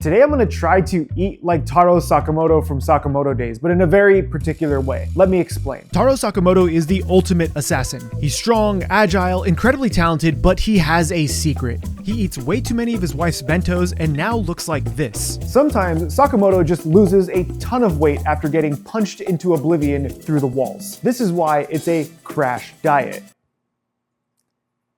Today I'm going to try to eat like Taro Sakamoto from Sakamoto days, but in a very particular way. Let me explain. Taro Sakamoto is the ultimate assassin. He's strong, agile, incredibly talented, but he has a secret. He eats way too many of his wife's bentos and now looks like this. Sometimes Sakamoto just loses a ton of weight after getting punched into oblivion through the walls. This is why it's a crash diet.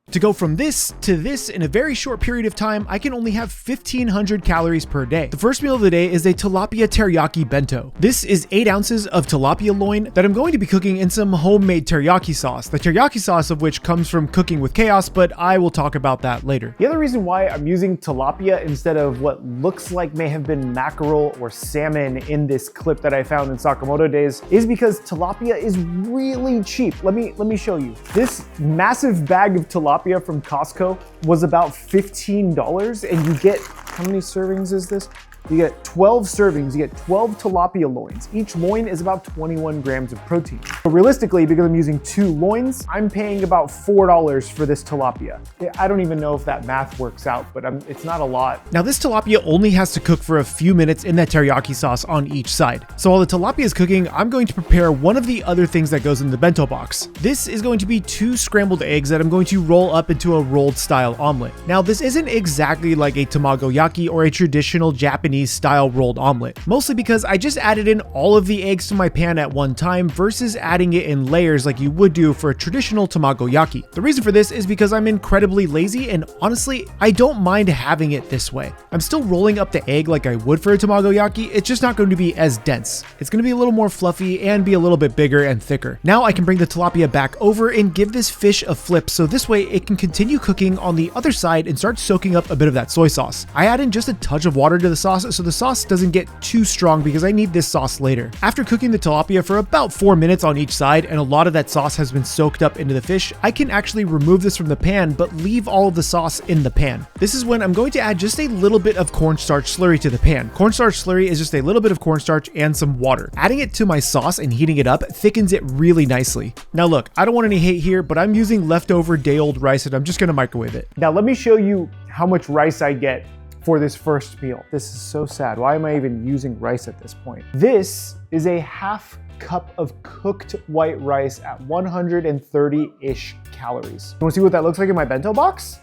To go from this to this in a very short period of time, I can only have 1,500 calories per day. The first meal of the day is a tilapia teriyaki bento. This is 8 ounces of tilapia loin that I'm going to be cooking in some homemade teriyaki sauce. The teriyaki sauce of which comes from cooking with chaos, but I will talk about that later. The other reason why I'm using tilapia instead of what looks like may have been mackerel or salmon in this clip that I found in Sakamoto days is because tilapia is really cheap. Let me show you. This massive bag of tilapia from Costco was about $15, and you get, how many servings is this? You get 12 servings, you get 12 tilapia loins. Each loin is about 21 grams of protein. So realistically, because I'm using 2 loins, I'm paying about $4 for this tilapia. I don't even know if that math works out, but it's not a lot. Now this tilapia only has to cook for a few minutes in that teriyaki sauce on each side. So while the tilapia is cooking, I'm going to prepare one of the other things that goes in the bento box. This is going to be 2 scrambled eggs that I'm going to roll up into a rolled style omelet. Now this isn't exactly like a tamagoyaki or a traditional Japanese style rolled omelet, mostly because I just added in all of the eggs to my pan at one time versus adding it in layers like you would do for a traditional tamagoyaki. The reason for this is because I'm incredibly lazy, and honestly, I don't mind having it this way. I'm still rolling up the egg like I would for a tamagoyaki, it's just not going to be as dense. It's going to be a little more fluffy and be a little bit bigger and thicker. Now I can bring the tilapia back over and give this fish a flip so this way it can continue cooking on the other side and start soaking up a bit of that soy sauce. I add in just a touch of water to the sauce so the sauce doesn't get too strong because I need this sauce later. After cooking the tilapia for about 4 minutes on each side and a lot of that sauce has been soaked up into the fish, I can actually remove this from the pan but leave all of the sauce in the pan. This is when I'm going to add just a little bit of cornstarch slurry to the pan. Cornstarch slurry is just a little bit of cornstarch and some water. Adding it to my sauce and heating it up thickens it really nicely. Now look, I don't want any hate here, but I'm using leftover day-old rice and I'm just going to microwave it. Now let me show you how much rice I get for this first meal. This is so sad. Why am I even using rice at this point? This is a half cup of cooked white rice at 130-ish calories. You wanna see what that looks like in my bento box?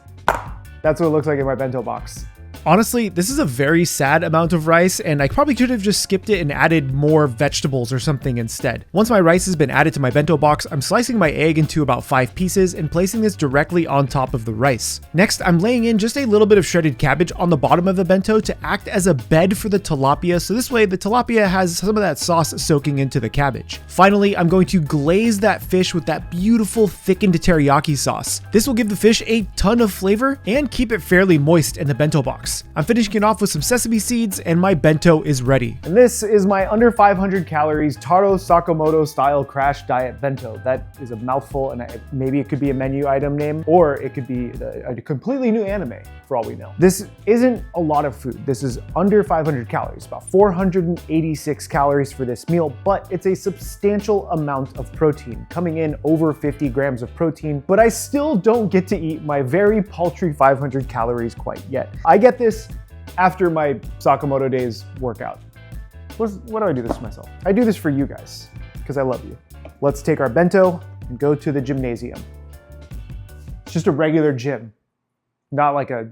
That's what it looks like in my bento box. Honestly, this is a very sad amount of rice, and I probably could have just skipped it and added more vegetables or something instead. Once my rice has been added to my bento box, I'm slicing my egg into about 5 pieces and placing this directly on top of the rice. Next, I'm laying in just a little bit of shredded cabbage on the bottom of the bento to act as a bed for the tilapia, so this way the tilapia has some of that sauce soaking into the cabbage. Finally, I'm going to glaze that fish with that beautiful thickened teriyaki sauce. This will give the fish a ton of flavor and keep it fairly moist in the bento box. I'm finishing it off with some sesame seeds and my bento is ready. And this is my under 500 calories Taro Sakamoto style crash diet bento. That is a mouthful, and maybe it could be a menu item name, or it could be a completely new anime for all we know. This isn't a lot of food. This is under 500 calories, about 486 calories for this meal, but it's a substantial amount of protein, coming in over 50 grams of protein, but I still don't get to eat my very paltry 500 calories quite yet. I get this after my Sakamoto days workout. What do I do this for myself? I do this for you guys, because I love you. Let's take our bento and go to the gymnasium. It's just a regular gym, not like a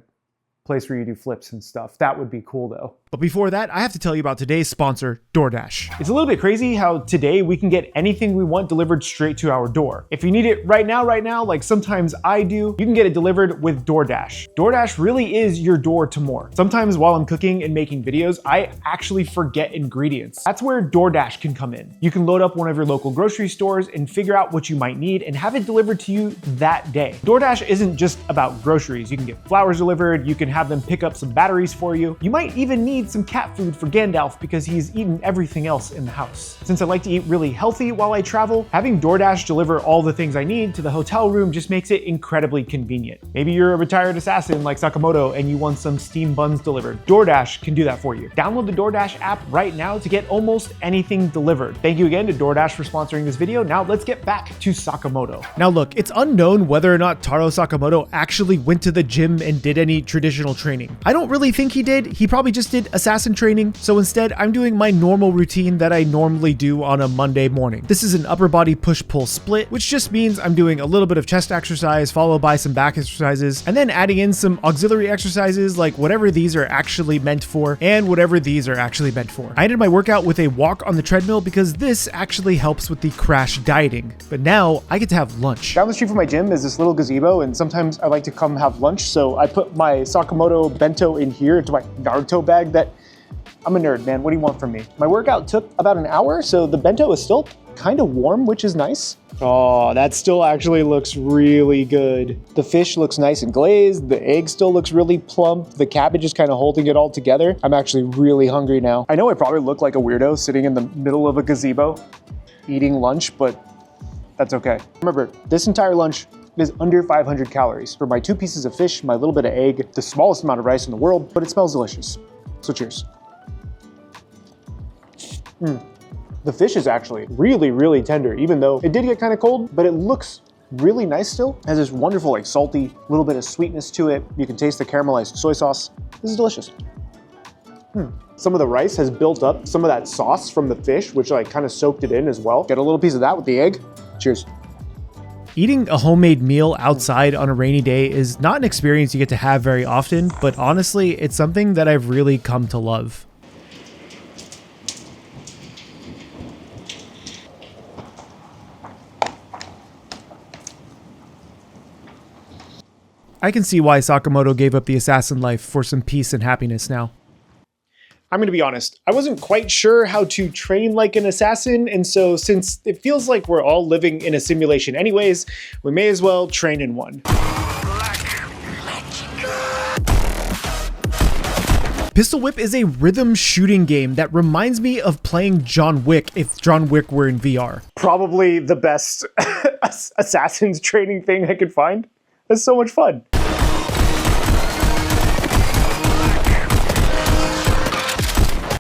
place where you do flips and stuff. That would be cool though. But before that, I have to tell you about today's sponsor, DoorDash. It's a little bit crazy how today we can get anything we want delivered straight to our door. If you need it right now, like sometimes I do, you can get it delivered with DoorDash. DoorDash really is your door to more. Sometimes while I'm cooking and making videos, I actually forget ingredients. That's where DoorDash can come in. You can load up one of your local grocery stores and figure out what you might need and have it delivered to you that day. DoorDash isn't just about groceries. You can get flowers delivered, you can have them pick up some batteries for you. You might even need some cat food for Gandalf because he's eaten everything else in the house. Since I like to eat really healthy while I travel, having DoorDash deliver all the things I need to the hotel room just makes it incredibly convenient. Maybe you're a retired assassin like Sakamoto and you want some steamed buns delivered. DoorDash can do that for you. Download the DoorDash app right now to get almost anything delivered. Thank you again to DoorDash for sponsoring this video. Now let's get back to Sakamoto. Now look, it's unknown whether or not Taro Sakamoto actually went to the gym and did any traditional original training. I don't really think he did. He probably just did assassin training. So instead, I'm doing my normal routine that I normally do on a Monday morning. This is an upper body push-pull split, which just means I'm doing a little bit of chest exercise followed by some back exercises, and then adding in some auxiliary exercises like whatever these are actually meant for and whatever these are actually meant for. I ended my workout with a walk on the treadmill because this actually helps with the crash dieting. But now I get to have lunch. Down the street from my gym is this little gazebo, and sometimes I like to come have lunch, so I put my Sakamoto bento in here into my Naruto bag. That I'm a nerd, man. What do you want from me? My workout took about an hour, so the bento is still kind of warm, which is nice. Oh, that still actually looks really good. The fish looks nice and glazed. The egg still looks really plump. The cabbage is kind of holding it all together. I'm actually really hungry now. I know I probably look like a weirdo sitting in the middle of a gazebo eating lunch, but that's okay. Remember, this entire lunch is under 500 calories for my 2 pieces of fish, my little bit of egg, the smallest amount of rice in the world, but it smells delicious. So cheers. The fish is actually really, really tender, even though it did get kind of cold, but it looks really nice still. It has this wonderful, like salty, little bit of sweetness to it. You can taste the caramelized soy sauce. This is delicious. Some of the rice has built up some of that sauce from the fish, which like kind of soaked it in as well. Get a little piece of that with the egg. Cheers. Eating a homemade meal outside on a rainy day is not an experience you get to have very often, but honestly, it's something that I've really come to love. I can see why Sakamoto gave up the assassin life for some peace and happiness now. I'm gonna be honest, I wasn't quite sure how to train like an assassin, and so since it feels like we're all living in a simulation anyways, we may as well train in one. Pistol Whip is a rhythm shooting game that reminds me of playing John Wick if John Wick were in VR. Probably the best assassin's training thing I could find. That's so much fun.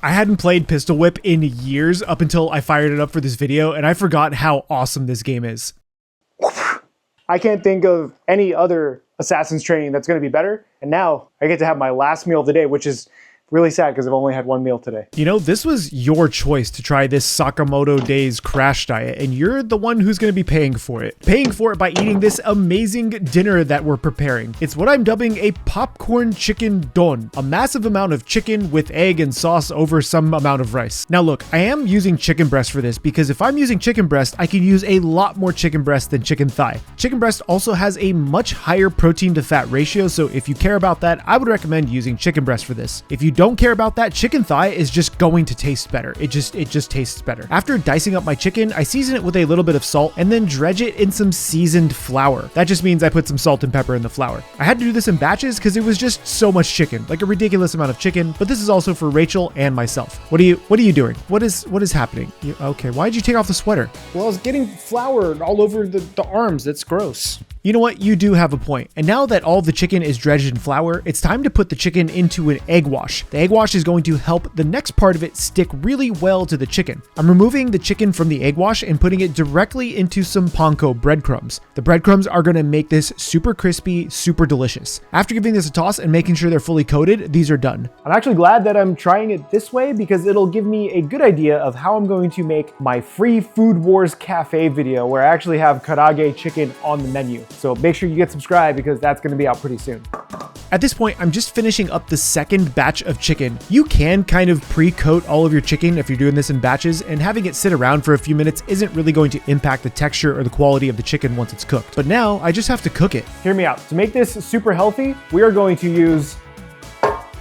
I hadn't played Pistol Whip in years up until I fired it up for this video, and I forgot how awesome this game is. I can't think of any other assassin's training that's gonna be better, and now I get to have my last meal of the day, which is really sad because I've only had one meal today. You know, this was your choice to try this Sakamoto Days crash diet, and you're the one who's going to be paying for it. Paying for it by eating this amazing dinner that we're preparing. It's what I'm dubbing a popcorn chicken don, a massive amount of chicken with egg and sauce over some amount of rice. Now look, I am using chicken breast for this because if I'm using chicken breast, I can use a lot more chicken breast than chicken thigh. Chicken breast also has a much higher protein to fat ratio, so if you care about that, I would recommend using chicken breast for this. If you don't care about that, chicken thigh is just going to taste better. It just tastes better. After dicing up my chicken, I season it with a little bit of salt and then dredge it in some seasoned flour. That just means I put some salt and pepper in the flour. I had to do this in batches because it was just so much chicken, like a ridiculous amount of chicken, but this is also for Rachel and myself. What are you doing? What is happening? Okay, why'd you take off the sweater? Well, I was getting flour all over the arms. That's gross. You know what? You do have a point. And now that all the chicken is dredged in flour, it's time to put the chicken into an egg wash. The egg wash is going to help the next part of it stick really well to the chicken. I'm removing the chicken from the egg wash and putting it directly into some panko breadcrumbs. The breadcrumbs are going to make this super crispy, super delicious. After giving this a toss and making sure they're fully coated, these are done. I'm actually glad that I'm trying it this way because it'll give me a good idea of how I'm going to make my free Food Wars Cafe video where I actually have karaage chicken on the menu. So make sure you get subscribed because that's going to be out pretty soon. At this point, I'm just finishing up the second batch of chicken. You can kind of pre-coat all of your chicken if you're doing this in batches, and having it sit around for a few minutes isn't really going to impact the texture or the quality of the chicken once it's cooked. But now I just have to cook it. Hear me out. To make this super healthy, we are going to use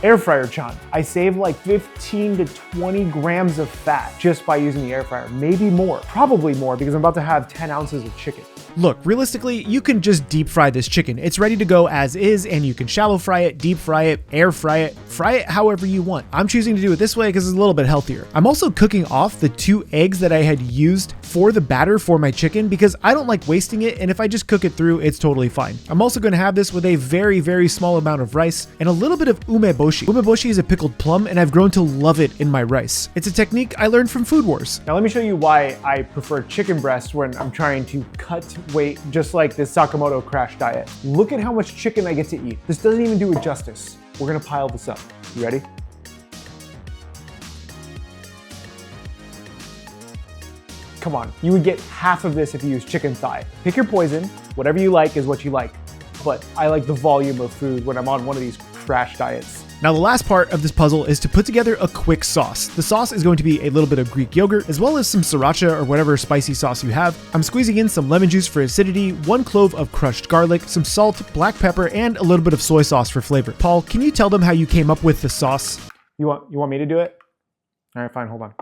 air fryer chan. I save like 15 to 20 grams of fat just by using the air fryer. Maybe more, probably more because I'm about to have 10 ounces of chicken. Look, realistically, you can just deep fry this chicken. It's ready to go as is, and you can shallow fry it, deep fry it, air fry it however you want. I'm choosing to do it this way because it's a little bit healthier. I'm also cooking off the 2 eggs that I had used for the batter for my chicken because I don't like wasting it, and if I just cook it through, it's totally fine. I'm also going to have this with a very, very small amount of rice and a little bit of umeboshi. Umeboshi is a pickled plum, and I've grown to love it in my rice. It's a technique I learned from Food Wars. Now let me show you why I prefer chicken breast when I'm trying to cut weight just like this Sakamoto crash diet. Look at how much chicken I get to eat. This doesn't even do it justice. we're gonna pile this up. You ready? Come on, you would get half of this if you use chicken thigh. Pick your poison, whatever you like is what you like. But I like the volume of food when I'm on one of these crash diets. Now the last part of this puzzle is to put together a quick sauce. The sauce is going to be a little bit of Greek yogurt, as well as some sriracha or whatever spicy sauce you have. I'm squeezing in some lemon juice for acidity, 1 clove of crushed garlic, some salt, black pepper, and a little bit of soy sauce for flavor. Paul, can you tell them how you came up with the sauce? You want me to do it? All right, fine, hold on.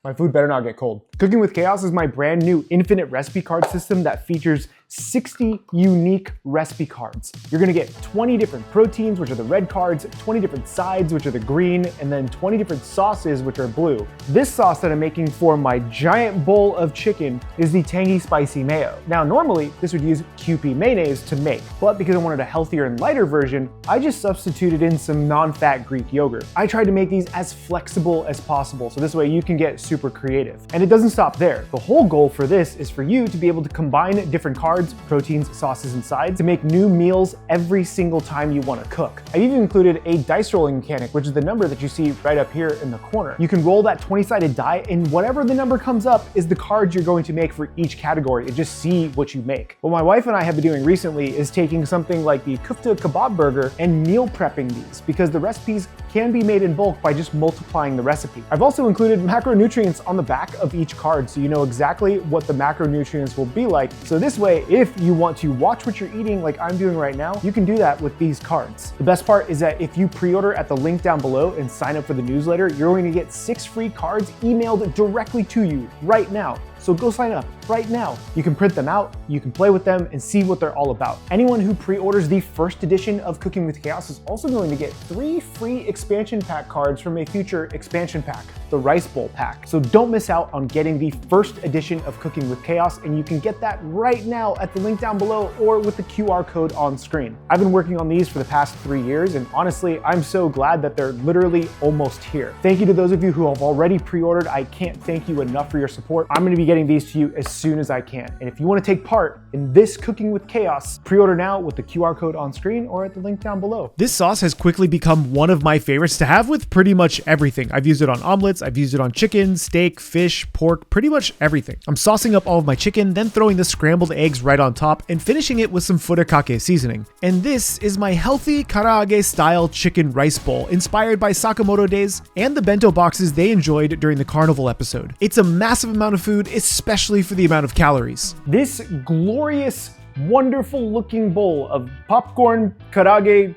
My food better not get cold. Cooking with Chaos is my brand new infinite recipe card system that features 60 unique recipe cards. You're gonna get 20 different proteins, which are the red cards, 20 different sides, which are the green, and then 20 different sauces, which are blue. This sauce that I'm making for my giant bowl of chicken is the tangy spicy mayo. Now, normally this would use Kewpie mayonnaise to make, but because I wanted a healthier and lighter version, I just substituted in some non-fat Greek yogurt. I tried to make these as flexible as possible, so this way you can get super creative. And it doesn't stop there. The whole goal for this is for you to be able to combine different carbs, proteins, sauces, and sides to make new meals every single time you want to cook. I've even included a dice rolling mechanic, which is the number that you see right up here in the corner. You can roll that 20-sided die, and whatever the number comes up is the cards you're going to make for each category, and just see what you make. What my wife and I have been doing recently is taking something like the kufta kebab burger and meal prepping these, because the recipes can be made in bulk by just multiplying the recipe. I've also included macronutrients on the back of each card so you know exactly what the macronutrients will be like. So this way, if you want to watch what you're eating like I'm doing right now, you can do that with these cards. The best part is that if you pre-order at the link down below and sign up for the newsletter, you're going to get 6 free cards emailed directly to you right now. So go sign up right now. You can print them out, you can play with them, and see what they're all about. Anyone who pre-orders the first edition of Cooking with Chaos is also going to get 3 free expansion pack cards from a future expansion pack, the Rice Bowl pack. So don't miss out on getting the first edition of Cooking with Chaos, and you can get that right now at the link down below or with the QR code on screen. I've been working on these for the past 3 years, and honestly, I'm so glad that they're literally almost here. Thank you to those of you who have already pre-ordered. I can't thank you enough for your support. I'm going to be getting these to you as soon as I can. And if you want to take part in this Cooking with Chaos, pre-order now with the QR code on screen or at the link down below. This sauce has quickly become one of my favorites to have with pretty much everything. I've used it on omelets, I've used it on chicken, steak, fish, pork, pretty much everything. I'm saucing up all of my chicken, then throwing the scrambled eggs right on top and finishing it with some furikake seasoning. And this is my healthy karaage style chicken rice bowl inspired by Sakamoto days and the bento boxes they enjoyed during the carnival episode. It's a massive amount of food, especially for the amount of calories. This glorious, wonderful looking bowl of popcorn karaage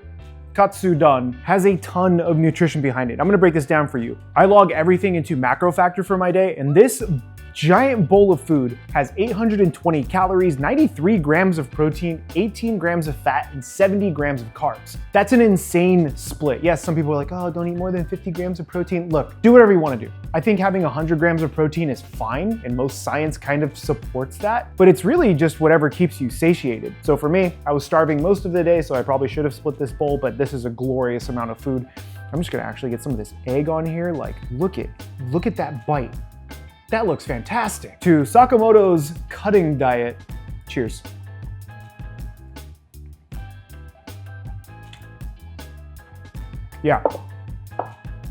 katsudon has a ton of nutrition behind it. I'm gonna break this down for you. I log everything into Macro Factor for my day, and this giant bowl of food has 820 calories, 93 grams of protein, 18 grams of fat, and 70 grams of carbs. That's an insane split. Yes, some people are like, oh, don't eat more than 50 grams of protein. Look, do whatever you want to do. I think having 100 grams of protein is fine, and most science kind of supports that, but it's really just whatever keeps you satiated. So for me, I was starving most of the day, so I probably should have split this bowl, but this is a glorious amount of food. I'm just gonna actually get some of this egg on here. Like, look at that bite. That looks fantastic. To Sakamoto's cutting diet, cheers. Yeah,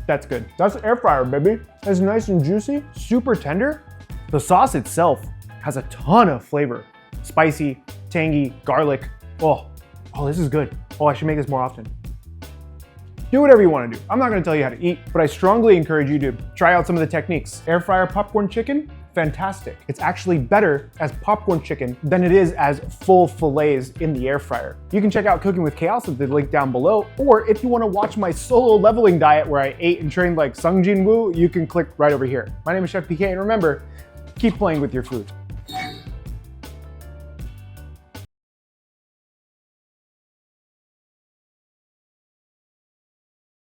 that's good. That's air fryer, baby. It's nice and juicy, super tender. The sauce itself has a ton of flavor. Spicy, tangy, garlic. Oh, this is good. Oh, I should make this more often. Do whatever you want to do. I'm not going to tell you how to eat, but I strongly encourage you to try out some of the techniques. Air fryer popcorn chicken, fantastic. It's actually better as popcorn chicken than it is as full fillets in the air fryer. You can check out Cooking with Chaos at the link down below, or if you want to watch my solo leveling diet where I ate and trained like Sung Jin Woo, you can click right over here. My name is Chef PK, and remember, keep playing with your food.